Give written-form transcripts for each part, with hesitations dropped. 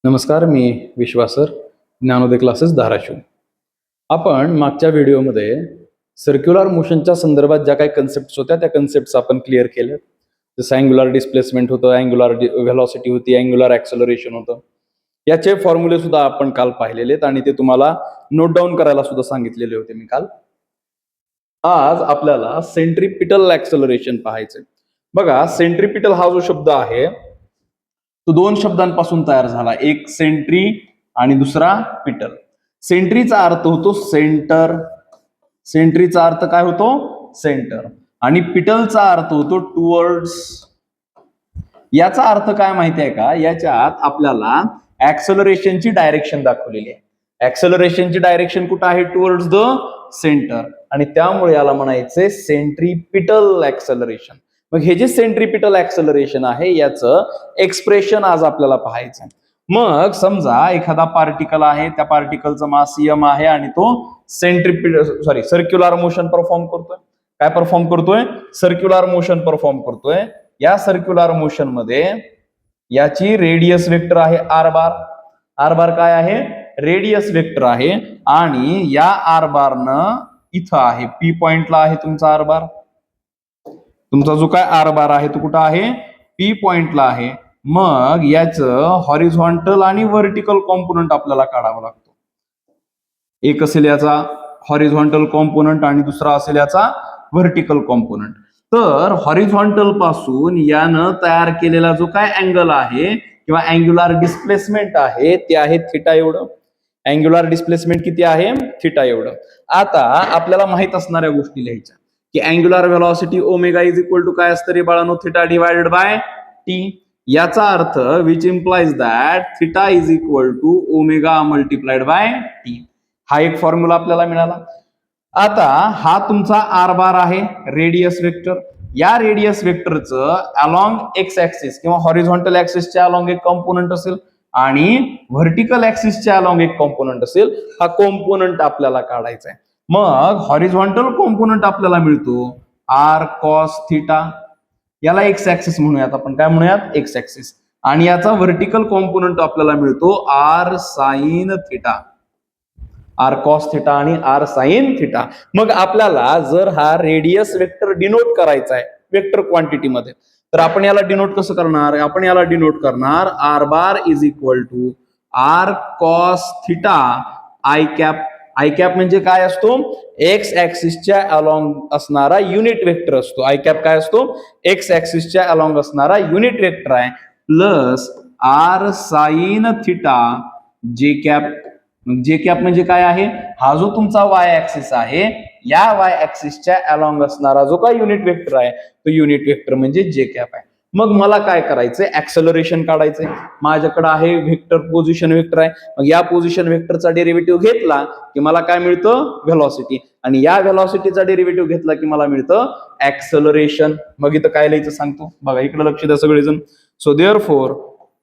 नमस्कार, मी विश्वास sir, Gyanodaya classes Dharashiv. आपण मागच्या व्हिडिओमध्ये सर्क्युलर मोशनच्या संदर्भात ज्या काही कन्सेप्ट्स होत्या त्या कन्सेप्ट्स आपण क्लिअर केल्या. जसं अँग्युलर डिस्प्लेसमेंट होतं, अँग्युलर व्हेलॉसिटी होती, अँग्युलर ॲक्सेलरेशन होतं. याचे फॉर्म्युले सुद्धा आपण काल पाहिलेले आहेत आणि ते तुम्हाला नोट डाऊन करायला सुद्धा सांगितलेले होते मी काल. आज आपल्याला सेंट्रिपिटल ॲक्सेलरेशन पाहायचंय. बघा, सेंट्रिपिटल हा जो शब्द आहे तो दोन शब्दांपासून तयार झाला, एक सेंट्री आणि दुसरा पिटल. सेंट्रीचा अर्थ होतो सेंटर, सेंट्रीचा अर्थ काय होतो सेंटर, आणि पिटलचा अर्थ होतो टुवर्ड्स. याचा अर्थ काय माहिती आहे का, याच्यात आपल्याला ऍक्सेलरेशनची डायरेक्शन दाखवलेली आहे. ऍक्सेलरेशनची डायरेक्शन कुठं आहे, टुवर्ड्स द सेंटर, आणि त्यामुळे याला म्हणायचे सेंट्रिपिटल ऍक्सेलरेशन. मग हे जे सेंट्रिपिटल ऍक्सेलरेशन आहे याचं एक्सप्रेशन आज आपल्याला पाहायचं. मग समजा एखादा पार्टिकल आहे, त्या पार्टिकलचं मास m आहे आणि तो सर्क्युलर मोशन परफॉर्म करतोय. काय परफॉर्म करतोय, सर्क्युलर मोशन परफॉर्म करतोय. या सर्क्युलर मोशन मध्ये याची रेडियस वेक्टर आहे आर बार. आर बार काय आहे, रेडियस वेक्टर आहे, आणि या आर बार न इथं आहे पी पॉइंटला आहे तुमचा आर बार. तुमचा जो काय आर बार आहे तो कुठं आहे, पी पॉइंटला आहे. मग याचं हॉरिझॉन्टल आणि व्हर्टिकल कॉम्पोनंट आपल्याला काढावा लागतो. एक असेल याचा हॉरिझॉन्टल कॉम्पोनंट आणि दुसरा असेल याचा व्हर्टिकल कॉम्पोनंट. तर हॉरिझॉन्टल पासून यानं तयार केलेला जो काय अँगल आहे किंवा अँग्युलर डिस्प्लेसमेंट आहे ते आहे थिटा एवढं. अँग्युलर डिस्प्लेसमेंट किती आहे, थिटा एवढं. आता आपल्याला माहित असणाऱ्या गोष्टी लिहायच्या की angular velocity omega is equal to काय असतं रे बाळांनो, थिटा डिवायडेड बाय टी. याचा अर्थ which implies that theta is equal to omega multiplied by t. हा एक फॉर्म्युला आपल्याला मिळाला. आता हा तुमचा आर बार आहे, रेडियस वेक्टर. या रेडियस वेक्टरचं अलॉंग एक्स ऍक्सिस किंवा हॉरिझॉन्टल ऍक्सिसच्या अलॉंग एक कॉम्पोनंट असेल आणि व्हर्टिकल ऍक्सिसच्या अलॉंग एक कॉम्पोनंट असेल. हा कॉम्पोनंट आपल्याला काढायचा आहे. मग हॉरिझॉन्टल कॉम्पोनंट आपल्याला मिळतो आर कॉस थिटा. याला एक्स ऍक्सिस म्हणूयात आपण, काय म्हणूयात, एक्स ऍक्सिस. आणि याचा व्हर्टिकल कॉम्पोनंट आपल्याला मिळतो r sine theta. R cos theta आणि आर साइन थिटा. मग आपल्याला जर हा रेडियस वेक्टर डिनोट करायचा आहे वेक्टर क्वांटिटी मध्ये, तर आपण याला डिनोट कसं करणार, आपण याला डिनोट करणार r bar is equal to r cos theta i cap. I cap म्हणजे काय असतो, एक्स ऍक्सिसच्या अलॉंग असणारा युनिट वेक्टर असतो. आय कॅप काय असतो, एक्स ऍक्सिसच्या अलॉंग असणारा युनिट वेक्टर आहे, plus R sine theta j cap. J cap म्हणजे काय आहे, हा जो तुमचा वाय ऍक्सिस आहे या वाय ऍक्सिसच्या अलॉंग असणारा जो काय युनिट वेक्टर आहे तो युनिट वेक्टर म्हणजे जे कॅप आहे. मग मला काय करायचंय, ऍक्सेलरेशन काढायचंय. माझ्याकडे आहे व्हेक्टर पोझिशन वेक्टर आहे. मग या पोझिशन वेक्टरचा डेरिव्हेटिव्ह घेतला की मला काय मिळतं, व्हेलॉसिटी. आणि या व्हेलॉसिटीचा डेरिव्हेटिव्ह घेतला की मला मिळतं ऍक्सेलरेशन. मग इथं काय लिहायचं सांगतो, बघा इकडे लक्ष द्या सगळेजण. So therefore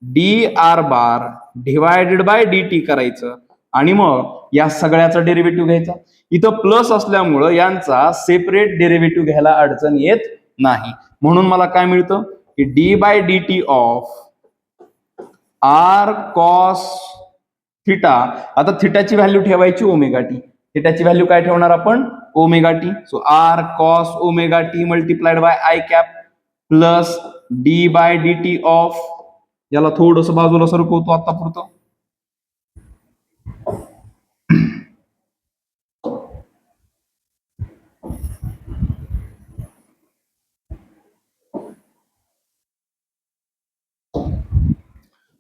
d r bar divided by D t करायचं आणि मग या सगळ्याचा डेरिव्हेटिव्ह घ्यायचा. इथं प्लस असल्यामुळं यांचा सेपरेट डेरिव्हेटिव्ह घ्यायला अडचण येत नाही. म्हणून मला काय मिळतं की d by D T of r cos theta. आता थिटाची व्हॅल्यू ठेवायची ओमेगा टी. थिटाची व्हॅल्यू काय ठेवणार आपण, omega t. So r cos omega t multiplied by i cap plus D by D T of, याला थोडस बाजूला सरकवतो आता पुरतं.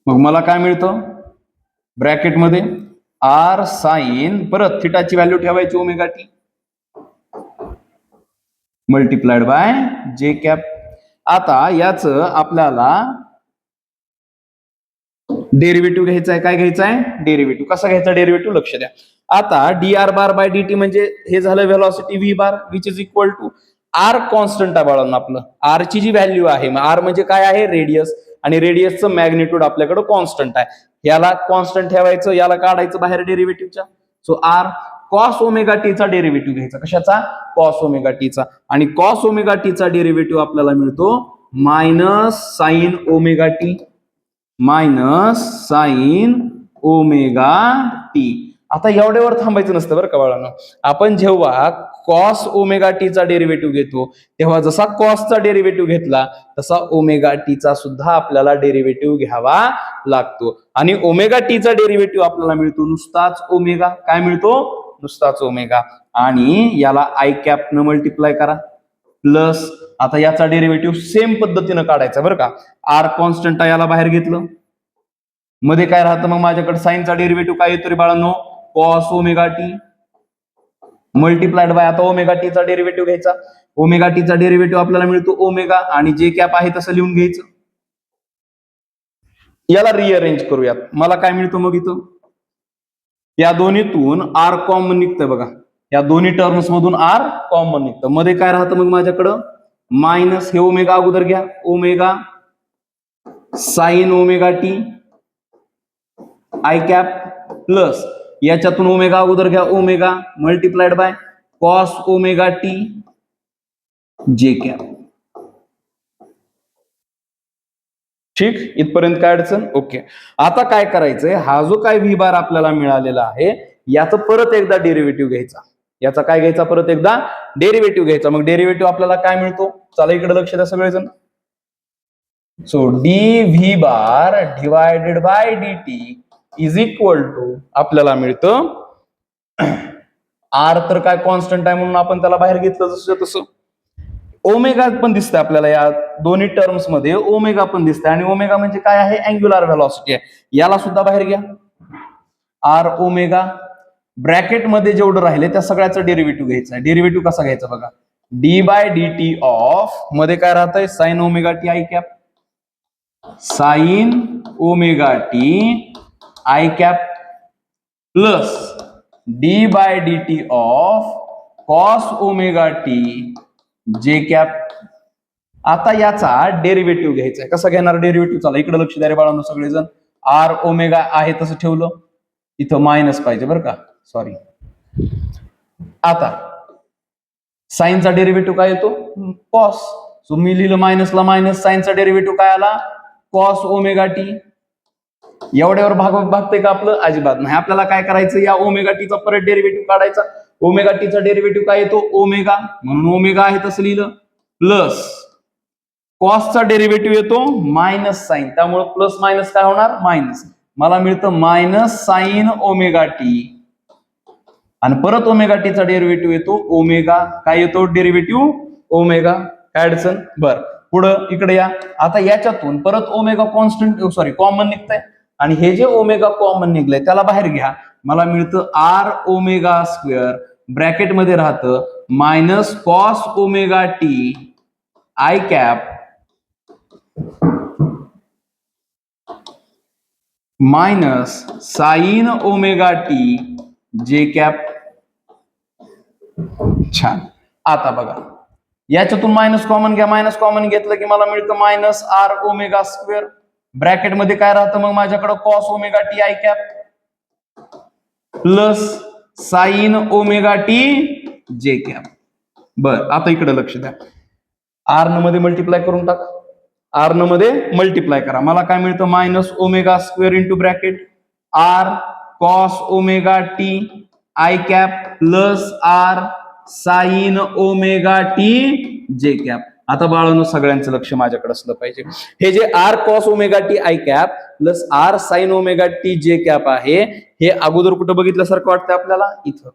मग मला काय मिळतं, ब्रॅकेटमध्ये आर साइन, परत थिटाची व्हॅल्यू ठेवायची omega t multiplied by J cap. आता याच आपल्याला डेरिव्हेटिव्ह घ्यायचा आहे. काय घ्यायचा आहे, डेरिव्हेटिव्ह. कसा घ्यायचा डेरिव्हेटिव्ह, लक्ष द्या. आता d r bar by D t म्हणजे हे झालं velocity v bar which is equal to r constant आहे बाळांनो आपलं. आर ची जी व्हॅल्यू आहे, आर म्हणजे काय आहे, रेडियस, आणि रेडियसचं मॅग्निट्यूड आपल्याकडे कॉन्स्टंट आहे. याला कॉन्स्टंट ठेवायचं, याला काढायचं बाहेर डेरिव्हेटिव्हच्या. सो आर कॉस ओमेगा टीचा डेरिव्हेटिव्ह घ्यायचा. कशाचा, कॉस ओमेगा टीचा. आणि कॉस ओमेगा टीचा डेरिव्हेटिव्ह आपल्याला मिळतो minus sine omega T. Minus sine omega T. आता एवढ्यावर थांबायचं नसतं बरं का बाळांनो. आपण जेव्हा कॉस ओमेगा टीचा डेरिव्हेटिव्ह घेतो तेव्हा जसा कॉसचा डेरिव्हेटिव्ह घेतला तसा ओमेगा टीचा सुद्धा आपल्याला डेरिव्हेटिव्ह घ्यावा लागतो. आणि ओमेगा टीचा डेरिव्हेटिव्ह आपल्याला मिळतो नुसताच ओमेगा. काय मिळतो? नुसताच ओमेगा. आणि याला आय कॅप न मल्टिप्लाय करा प्लस आता याचा डेरिव्हेटिव्ह सेम पद्धतीनं काढायचा बरं का. आर कॉन्स्टंट याला बाहेर घेतलं, मध्ये काय राहतं मग माझ्याकडे साईनचा डेरिव्हेटिव्ह काय येतो रे बाळांनो? Cos omega t multiplied bye आता ओमेगा टीचा डेरिव्हेटिव्ह घ्यायचा. ओमेगा टीचा डेरिव्हेटिव्ह आपल्याला मिळतो ओमेगा आणि जे कॅप आहे तसं लिहून घ्यायचं. याला रिअरेंज करूयात. मला काय मिळतं मग इथं? या दोन्हीतून आर कॉमन निघतं बघा. या दोन्ही टर्म्स मधून आर कॉमन निघतं. मध्ये काय राहतं मग माझ्याकडं? मायनस हे ओमेगा अगोदर घ्या, omega sine omega T I cap plus याच्यातून ओमेगा अगोदर घ्या, omega multiplied by cos omega T J cap. ठीक, इथपर्यंत काय अडचण? ओके. आता काय करायचंय? हा जो काय व्ही बार आपल्याला मिळालेला आहे याचं परत एकदा डेरिव्हेटिव्ह घ्यायचा. याचा काय घ्यायचा? परत एकदा डेरिव्हेटिव्ह घ्यायचा. मग डेरिव्हेटिव्ह आपल्याला काय मिळतो? चला इकडे लक्ष द्या सगळेजण. So d V bar divided by D t is equal to आपल्याला मिळतं आर तर काय कॉन्स्टंट आहे म्हणून आपण त्याला बाहेर घेतलं जसं तसं. ओमेगा पण दिसतंय आपल्याला या दोन्ही टर्म्स मध्ये ओमेगा पण दिसतंय आणि ओमेगा म्हणजे काय आहे? अँग्युलर व्हेलॉसिटी आहे. याला सुद्धा बाहेर घ्या. आर ओमेगा ब्रॅकेट मध्ये जेवढं राहिले त्या सगळ्याचं डेरिव्हेटिव्ह घ्यायचं. डेरिव्हेटिव्ह कसा घ्यायचा बघा. D by D T of मध्ये काय राहतंय? Sine omega T I cap sine omega T I cap plus D by D T of cos omega T J cap. आता याचा डेरिव्हेटिव्ह घ्यायचा आहे. कसा घेणार डेरिव्हेटिव्ह? चला इकडे लक्ष द्या रे बाळांनो सगळेजण. आर ओमेगा आहे तसं ठेवलं, इथं मायनस पाहिजे बरं का, सॉरी. आता साइनचा डेरिव्हेटिव्ह काय येतो? कॉस. सो मी लिहिलं मायनसला मायनस, साइनचा डेरिव्हेटिव्ह काय आला? Cos omega T. एवढ्यावर भागते का आपलं? अजिबात नाही. आपल्याला काय करायचं? या ओमेगा टीचा परत डेरिव्हेटिव्ह काढायचा. ओमेगा टीचा डेरिव्हेटिव्ह काय येतो? ओमेगा, म्हणून ओमेगा आहे तसं लिहिलं प्लस कॉसचा डेरिव्हेटिव्ह येतो मायनस साइन, त्यामुळे प्लस मायनस काय होणार? मायनस. मला मिळतं मायनस साइन ओमेगा टी आणि परत ओमेगा टीचा डेरिव्हेटिव्ह येतो ओमेगा. काय येतो डेरिव्हेटिव्ह? ओमेगा. काय अडचण? बर, पुढं इकडे या. आता याच्यातून परत ओमेगा कॉन्स्टंट सॉरी कॉमन निघतंय आणि हे जे ओमेगा कॉमन निघलंय त्याला बाहेर घ्या. मला मिळतं आर ओमेगा स्क्वेअर ब्रॅकेट मध्ये राहतं minus cos omega T I cap minus sine omega T J cap. छान. आता बघा याच्यातून मायनस कॉमन घ्या. मायनस कॉमन घेतलं की मला मिळतं minus R omega square. Bracket मध्ये काय राहतं मग माझ्याकडे? Cos omega T I cap plus sine omega T J cap. बर, आता इकडे लक्ष द्या. आर न मध्ये मल्टिप्लाय करून टाका. आर न मध्ये मल्टिप्लाय करा. मला काय मिळतं? Minus omega square into bracket R cos omega T I cap plus R sine omega T J cap. आता बाळांनो सगळ्यांचं लक्ष माझ्याकडे असलं पाहिजे. हे जे R cos omega T I cap plus R sine omega T J cap आहे हे अगोदर कुठं बघितल्यासारखं वाटतं आपल्याला? इथं.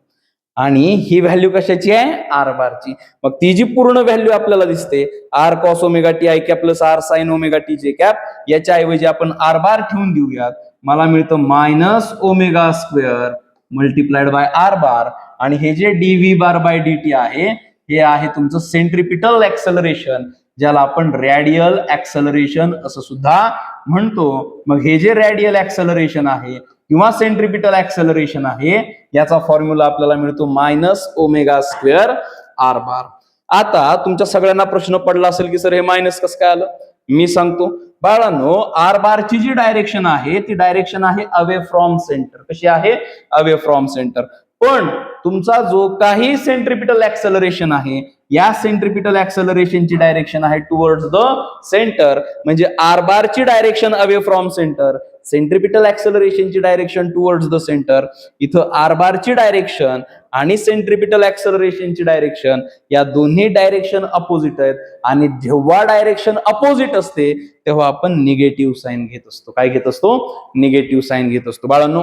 आणि ही व्हॅल्यू कशाची आहे? आर बारची. मग ती जी पूर्ण व्हॅल्यू आपल्याला दिसते R cos omega T I cap plus R sine omega T J cap, याच्या ऐवजी आपण आर बार ठेवून देऊयात. मला मिळतं minus omega square multiplied by R bar आणि हे जे D V bar by D T आहे हे आहे तुमचं सेंट्रिपिटल ऍक्सेलरेशन, ज्याला आपण रॅडियल ऍक्सेलरेशन असं सुद्धा म्हणतो. मग हे जे रॅडियल ऍक्सेलरेशन आहे किंवा सेंट्रिपिटल ऍक्सेलरेशन आहे याचा फॉर्म्युला आपल्याला मिळतो minus omega square R bar. आता तुमच्या सगळ्यांना प्रश्न पडला असेल की सर हे मायनस कसं काय आलं? मी सांगतो बाळांनो. आर बारची जी डायरेक्शन आहे ती डायरेक्शन आहे अवे फ्रॉम सेंटर. कशी आहे? Away from centre. पण तुमचा जो काही सेंट्रिपिटल ऍक्सेलरेशन आहे या सेंट्रिपिटल ऍक्सलरेशनची डायरेक्शन आहे टुवर्ड्स द सेंटर, म्हणजे आर बारची direction away from centre, centripetal ऍक्सलरेशनची डायरेक्शन टुवर्ड्स द सेंटर. इथं आर बारची डायरेक्शन आणि सेंट्रिपिटल ऍक्सलरेशनची डायरेक्शन या दोन्ही डायरेक्शन अपोजिट आहेत, आणि जेव्हा डायरेक्शन अपोजिट असते तेव्हा आपण निगेटिव्ह साइन घेत असतो. काय घेत असतो? निगेटिव्ह साइन घेत असतो. बाळांनो,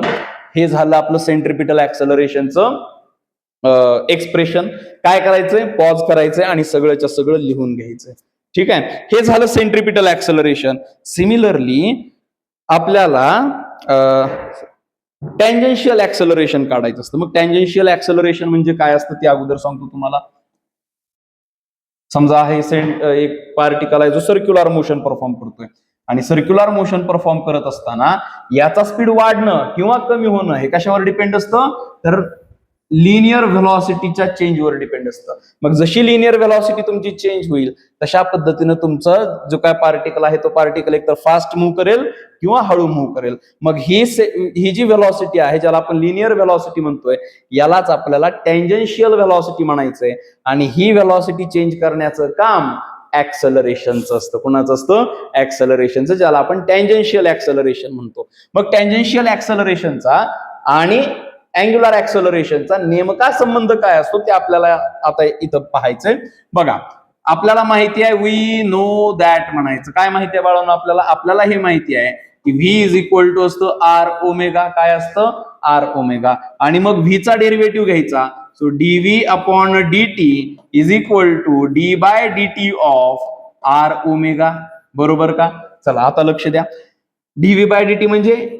हे झालं आपलं सेंट्रिपिटल ऍक्सलरेशनचं एक्सप्रेशन. काय करायचंय? पॉज करायचंय आणि सगळंच्या सगळं लिहून घ्यायचंय. ठीक आहे, हे झालं सेंट्रिपिटल ऍक्सलरेशन. सिमिलरली आपल्याला टँजेन्शियल ऍक्सलरेशन काढायचं असतं. मग टँजेन्शियल ऍक्सलरेशन म्हणजे काय असतं ते अगोदर सांगतो तुम्हाला. समजा हे एक पार्टिकल आहे जो सर्क्युलर मोशन परफॉर्म करतोय, आणि सर्क्युलर मोशन परफॉर्म करत असताना याचा स्पीड वाढणं किंवा कमी होणं हे कशावर डिपेंड असतं? तर लिनियर व्हेलॉसिटीच्या चेंजवर डिपेंड असतं. मग जशी लिनियर व्हेलॉसिटी तुमची चेंज होईल तशा पद्धतीनं तुमचा जो काय पार्टिकल आहे तो पार्टिकल एकतर फास्ट मूव्ह करेल किंवा हळू मूव्ह करेल. मग ही जी व्हेलॉसिटी आहे, ज्याला आपण लिनियर व्हेलॉसिटी म्हणतोय, यालाच आपल्याला टँजेन्शियल व्हेलॉसिटी म्हणायचंय. आणि ही व्हेलॉसिटी चेंज करण्याचं काम ऍक्सलरेशनचं असतं. कुणाचं असतं? ऍक्सलरेशनचं, ज्याला आपण टँजेन्शियल ऍक्सलरेशन म्हणतो. मग टँजेन्शियल ऍक्सलरेशनचा आणि अँग्युलर ऍक्सलरेशनचा नेमका संबंध काय असतो ते आपल्याला आता इथं पाहायचंय. बघा, आपल्याला माहिती आहे वी नो दॅट म्हणायचं. काय माहिती आहे बाळांनो आपल्याला? आपल्याला हे माहिती आहे की व्ही इज इक्वल टू असतं आर ओमेगा. काय असतं? R omega. आणि मग व्हीचा डेरिव्हेटिव्ह घ्यायचा. So DV upon dt is equal to D by dt of R omega. बरोबर का? चला आता लक्ष द्या. डीव्ही बाय dt म्हणजे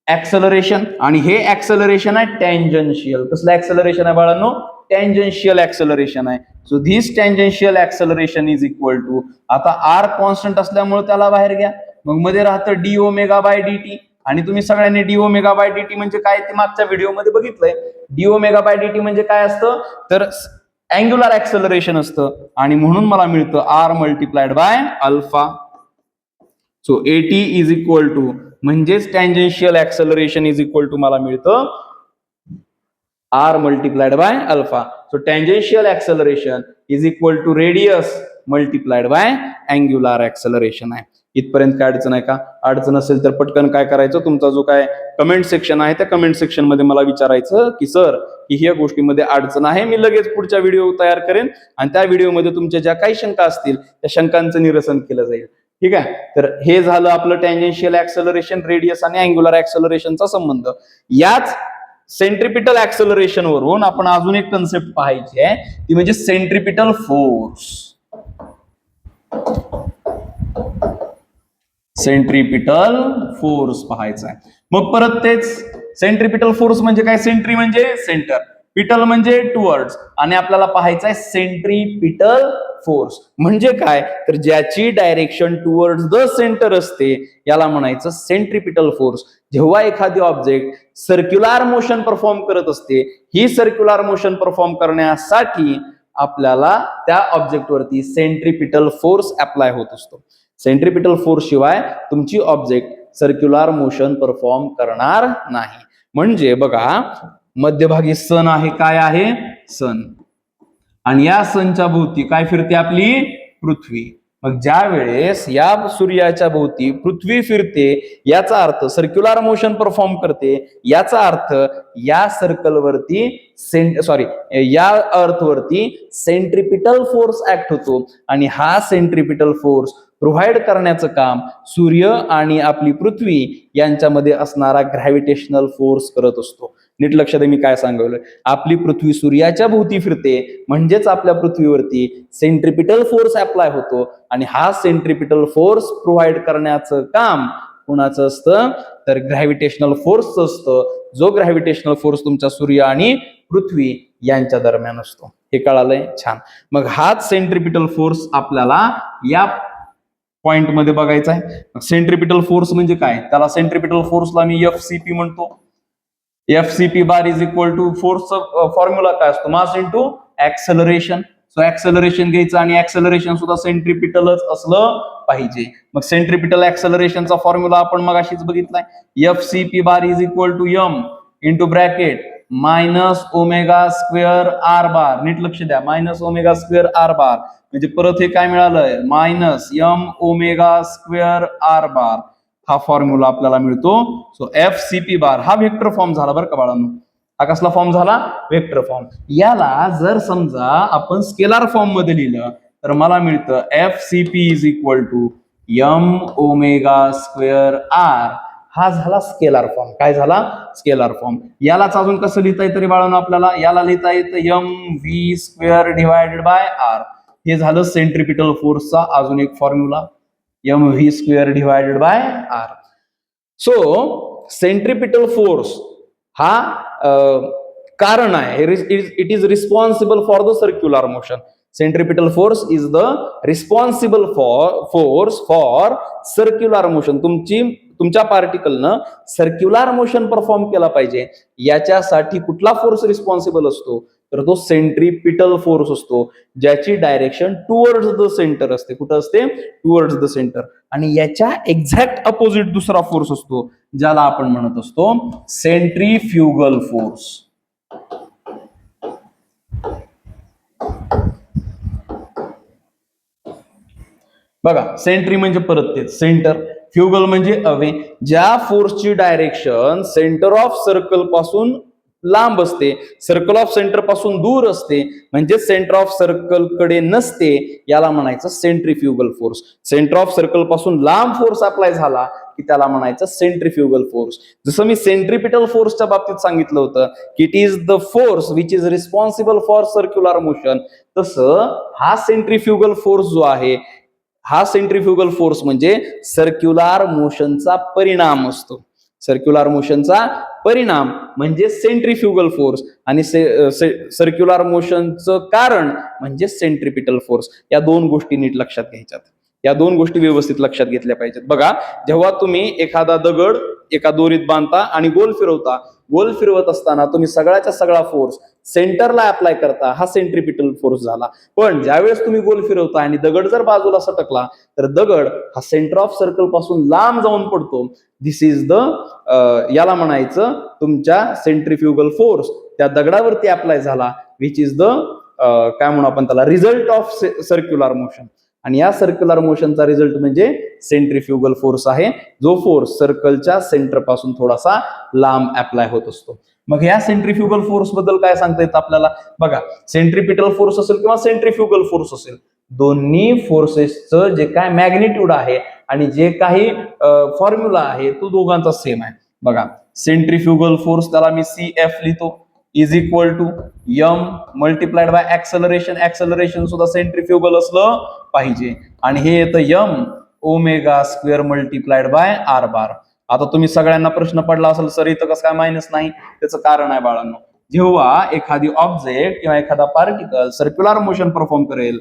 ऍक्सलरेशन, आणि हे ऍक्सलरेशन आहे टँजेन्शियल. कसलं ऍक्सलरेशन आहे बाळांनो? टँजेन्शियल ऍक्सलरेशन आहे. So this tangential acceleration is equal to, आता आर कॉन्स्टंट असल्यामुळे त्याला बाहेर घ्या, मग मध्ये राहतं डी ओमेगा बाय dt. आणि तुम्ही सगळ्यांनी डी ओमेगा बाय dt म्हणजे काय ते मागच्या व्हिडिओमध्ये बघितलंय. डी ओमेगा बाय dt म्हणजे काय असतं? तर अँग्युलर ऍक्सलरेशन असतं, आणि म्हणून मला मिळतं r multiplied by alpha. So a t is equal to, म्हणजेच tangential acceleration is equal to मला मिळतं r multiplied by alpha. So tangential acceleration is equal to radius multiplied by angular acceleration आहे. इथपर्यंत काय अडचण आहे का? अडचण असेल तर पटकन काय करायचं, तुमचा जो काय कमेंट सेक्शन आहे त्या कमेंट सेक्शन मध्ये मला विचारायचं की सर ही या गोष्टीमध्ये अडचण आहे. मी लगेच पुढच्या व्हिडिओ तयार करेन आणि त्या व्हिडिओमध्ये तुमच्या ज्या काही शंका असतील त्या शंकांचं निरसन केलं जाईल. ठीक आहे, तर हे झालं आपलं टँजेन्शियल ऍक्सलरेशन, रेडियस आणि अँग्युलर ऍक्सलरेशनचा संबंध. याच सेंट्रिपिटल ऍक्सलरेशन वरून आपण अजून एक कन्सेप्ट पाहायची आहे, ती म्हणजे सेंट्रिपिटल फोर्स. सेंट्रिपिटल फोर्स पाहायचा आहे. मग परत तेच सेंट्रिपिटल फोर्स म्हणजे काय? सेंट्री म्हणजे सेंटर, पिटल म्हणजे टुवर्ड्स, आणि आपल्याला पाहायचं आहे सेंट्रिपिटल फोर्स म्हणजे काय? तर ज्याची डायरेक्शन टुवर्ड्स द सेंटर असते याला म्हणायचं सेंट्रिपिटल फोर्स. जेव्हा एखादी ऑब्जेक्ट सर्क्युलर मोशन परफॉर्म करत असते, ही सर्क्युलर मोशन परफॉर्म करण्यासाठी आपल्याला त्या ऑब्जेक्टवरती सेंट्रिपिटल फोर्स अप्लाय होत असतो. सेंट्रिपिटल फोर्स शिवाय तुमची ऑब्जेक्ट सर्क्युलर मोशन परफॉर्म करणार नाही. म्हणजे बघा, मध्यभागी सन आहे. काय आहे? सन. आणि या सनच्या भोवती काय फिरते? आपली पृथ्वी. मग ज्या वेळेस या सूर्याच्या भोवती पृथ्वी फिरते, याचा अर्थ सर्क्युलर मोशन परफॉर्म करते, याचा अर्थ या सर्कलवरती या अर्थवरती सेंट्रिपिटल फोर्स ऍक्ट होतो. आणि हा सेंट्रिपिटल फोर्स प्रोव्हाइड करण्याचं काम सूर्य आणि आपली पृथ्वी यांच्यामध्ये असणारा ग्रॅव्हिटेशनल फोर्स करत असतो. नीट लक्ष द्या मी काय सांगवलं. आपली पृथ्वी सूर्याच्या भोवती फिरते, म्हणजेच आपल्या पृथ्वीवरती सेंट्रिपिटल फोर्स अप्लाय होतो, आणि हा सेंट्रिपिटल फोर्स प्रोव्हाइड करण्याचं काम कुणाचं असतं? तर ग्रॅव्हिटेशनल फोर्सचं असतं, जो ग्रॅव्हिटेशनल फोर्स तुमच्या सूर्य आणि पृथ्वी यांच्या दरम्यान असतो. हे कळालंय? छान. मग हाच सेंट्रिपिटल फोर्स आपल्याला या पॉइंट मध्ये बघायचा आहे. सेंट्रिपिटल फोर्स म्हणजे काय? त्याला सेंट्रिपिटल फोर्सला मी एफसीपी म्हणतो. FCP bar is equal to फोर्सचा फॉर्म्युला काय असतो? Mass into acceleration. So acceleration घ्यायचं, आणि ऍक्सलरेशन सुद्धा सेंट्रिपिटलच असलं पाहिजे. मग सेंट्रिपिटल ऍक्सलरेशनचा फॉर्म्युला आपण मग अशीच बघितलाय. FCP bar is equal to m into bracket minus omega square R bar. नीट लक्ष द्या, minus omega square R bar म्हणजे परत हे काय मिळालंय, minus m omega square R bar. हा फॉर्म्युला आपल्याला मिळतो. सो FCP बार हा व्हेक्टर फॉर्म झाला बरं का बाळांनो. हा कसला फॉर्म झाला, व्हेक्टर फॉर्म. याला जर समजा आपण स्केलार फॉर्म मध्ये लिहिलं तर मला मिळतं FCP is equal to M omega square R. हा झाला स्केलार फॉर्म. काय झाला, स्केलार फॉर्म. यालाच अजून कसं लिहिता येतं रे बाळांनो आपल्याला, याला लिहिता येतं M V square divided by R. हे झालं सेंट्रिपिटल फोर्सचा अजून एक formula, M V square divided by R. So centripetal force हा कारण आहे, it is responsible for the circular motion. Centripetal force is the responsible force for circular motion. तुमच्या पार्टिकलनं सर्क्युलर मोशन परफॉर्म केला पाहिजे, याच्यासाठी कुठला फोर्स रिस्पॉन्सिबल असतो, तर तो सेंट्रिपिटल फोर्स असतो, ज्याची डायरेक्शन टुवर्ड्स द सेंटर असते. कुठं असते, टुवर्ड्स द सेंटर. आणि याच्या एक्झॅक्ट अपोजिट दुसरा फोर्स असतो, ज्याला आपण म्हणत असतो सेंट्रीफ्युगल फोर्स. बघा, सेंट्री म्हणजे परत तेच सेंटर, फ्युगल म्हणजे अवे. ज्या फोर्सची डायरेक्शन सेंटर ऑफ सर्कल पासून लांब असते, सर्कल ऑफ सेंटर पासून दूर असते, म्हणजे सेंटर ऑफ सर्कल कडे नसते, याला म्हणायचं centrifugal force. Centre of circle पासून लांब फोर्स अप्लाय झाला की त्याला म्हणायचं सेंट्रीफ्युगल फोर्स. जसं मी सेंट्रिपिटल फोर्सच्या बाबतीत सांगितलं होतं की it is the force which is responsible for circular motion, तसं हा सेंट्रीफ्युगल फोर्स जो आहे, हा सेंट्रीफ्युगल फोर्स म्हणजे सर्क्युलर मोशनचा परिणाम असतो. सर्क्युलर मोशनचा परिणाम म्हणजे सेंट्रीफ्युगल फोर्स, आणि सर्क्युलर मोशनचं कारण म्हणजे सेंट्रिपिटल फोर्स. या दोन गोष्टी नीट लक्षात घ्यायच्यात, या दोन गोष्टी व्यवस्थित लक्षात घेतल्या पाहिजेत. बघा, जेव्हा तुम्ही एखादा दगड एका दोरीत बांधता आणि गोल फिरवता, गोल फिरवत असताना तुम्ही सगळ्याचा सगळा फोर्स सेंटरला अप्लाय करता, हा सेंट्रिपिटल फोर्स झाला. पण ज्यावेळेस तुम्ही गोल फिरवता आणि दगड जर बाजूला सटकला तर दगड हा सेंटर ऑफ सर्कल पासून लांब जाऊन पडतो. दिस इज द याला म्हणायचं तुमच्या सेंट्रिफ्युगल फोर्स त्या दगडावरती अप्लाय झाला, विच इज द काय म्हणू आपण त्याला, रिझल्ट ऑफ सर्क्युलर मोशन. आणि या सर्क्युलर मोशनचा रिझल्ट म्हणजे सेंट्रिफ्युगल फोर्स आहे, जो फोर्स सर्कलच्या सेंटर पासून थोडासा लांब अप्लाय होत असतो. मग या सेंट्रिफ्युगल फोर्स बद्दल काय सांगता येतं आपल्याला, बघा, सेंट्रिपिटल फोर्स असेल किंवा सेंट्रिफ्युगल फोर्स असेल, दोन्ही फोर्सेसचं जे काय मॅग्निट्यूड आहे आणि जे काही फॉर्म्युला आहे तो दोघांचा सेम आहे. बघा, सेंट्रिफ्युगल फोर्स त्याला मी CF लिहितो, is equal to M multiplied by acceleration. Acceleration सुद्धा सेंट्रिफ्युगल असलं पाहिजे, आणि हे येतं M omega square multiplied by R bar. आता तुम्ही सगळ्यांना प्रश्न पडला असेल, सर इथं कसं काय मायनस नाही, त्याचं कारण आहे बाळांनो. जेव्हा एखादी ऑब्जेक्ट किंवा एखादा पार्टिकल सर्क्युलर मोशन परफॉर्म करेल,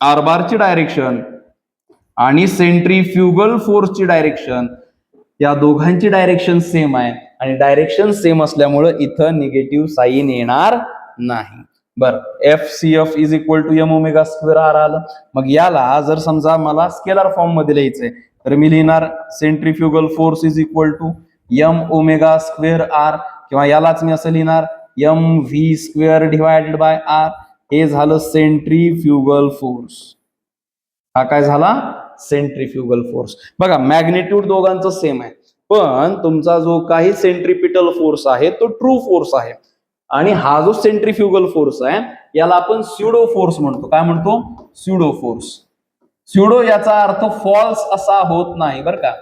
आर बारची डायरेक्शन आणि सेंट्रिफ्युगल फोर्सची डायरेक्शन, या दोघांची डायरेक्शन सेम आहे, आणि डायरेक्शन सेम असल्यामुळे इथं निगेटिव्ह साईन येणार नाही. बरं, FCF is equal to M omega square R आलं. मग याला जर समजा मला स्केलर फॉर्म मध्ये लिहायचंय तर मी लिहिणार centrifugal force is equal to M omega square R, किंवा यालाच मी असं लिहिणार M V square divided by R. हे झालं सेंट्रिफ्युगल फोर्स. हा काय झाला, सेंट्रिफ्युगल फोर्स. बघा, मॅग्निट्यूड दोघांचं सेम आहे, पण तुमचा जो काही सेंट्रिपिटल फोर्स आहे तो ट्रू फोर्स आहे, आणि हा जो सेंट्रिफ्युगल फोर्स आहे याला आपण स्युडो फोर्स म्हणतो. काय म्हणतो, स्युडो फोर्स. स्युडो याचा अर्थ फॉल्स असा होत नाही बरं का.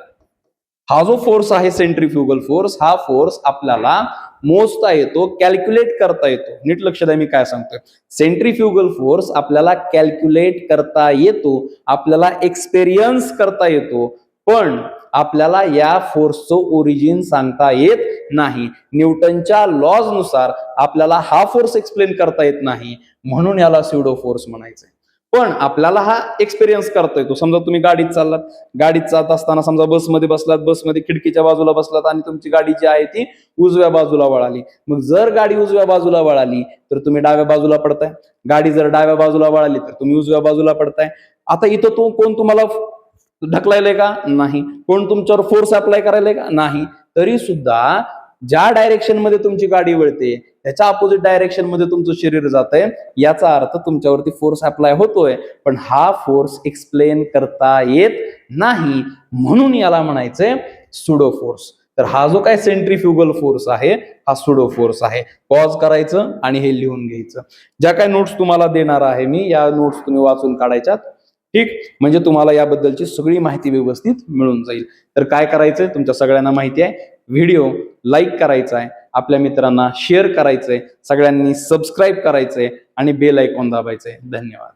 हा जो फोर्स आहे सेंट्रिफ्युगल फोर्स, हा फोर्स आपल्याला मोजता येतो, कॅल्क्युलेट करता येतो. नीट लक्ष द्या मी काय सांगतोय. सेंट्रिफ्युगल फोर्स आपल्याला कॅल्क्युलेट करता येतो, आपल्याला एक्सपेरियन्स करता येतो, पण आपल्याला या फोर्सचं ओरिजिन सांगता येत नाही. न्यूटनच्या लॉज नुसार आपल्याला हा फोर्स एक्सप्लेन करता येत नाही, म्हणून याला स्युडो फोर्स म्हणायचंय. पण आपल्याला हा एक्सपिरियन्स करता येतो. समजा तुम्ही गाडीत चाललात, गाडीत जात असताना समजा बसमध्ये बसलात, बसमध्ये खिडकीच्या बाजूला बसलात आणि तुमची गाडी जी आहे ती उजव्या बाजूला वळाली. मग जर गाडी उजव्या बाजूला वळाली तर तुम्ही डाव्या बाजूला पडताय, गाडी जर डाव्या बाजूला वळाली तर तुम्ही उजव्या बाजूला पडताय. आता इथं कोण तुम्हाला ढकलायलंय का, नाही. कोण तुमच्यावर फोर्स अप्लाय करायलाय का, नाही. तरी सुद्धा ज्या डायरेक्शन मध्ये तुमची गाडी वळते त्याच्या अपोजिट डायरेक्शन मध्ये तुमचं शरीर जात आहे, याचा अर्थ तुमच्यावरती फोर्स अप्लाय होतोय, पण हा फोर्स एक्सप्लेन करता येत नाही, म्हणून याला म्हणायचंय सुडो फोर्स. तर हा जो काय सेंट्रीफ्युगल फोर्स आहे हा सुडो फोर्स आहे. पॉज करायचं आणि हे लिहून घ्यायचं. ज्या काय नोट्स तुम्हाला देणार आहे मी, या नोट्स तुम्ही वाचून काढायच्यात, ठीक, म्हणजे तुम्हाला याबद्दलची सगळी माहिती व्यवस्थित मिळून जाईल. तर काय करायचंय, तुमच्या सगळ्यांना माहिती आहे, व्हिडिओ लाईक करायचा आहे, आपल्या मित्रांना शेअर करायचंय, सगळ्यांनी सबस्क्राईब करायचंय आणि बेल आयकॉन दाबायचंय. धन्यवाद.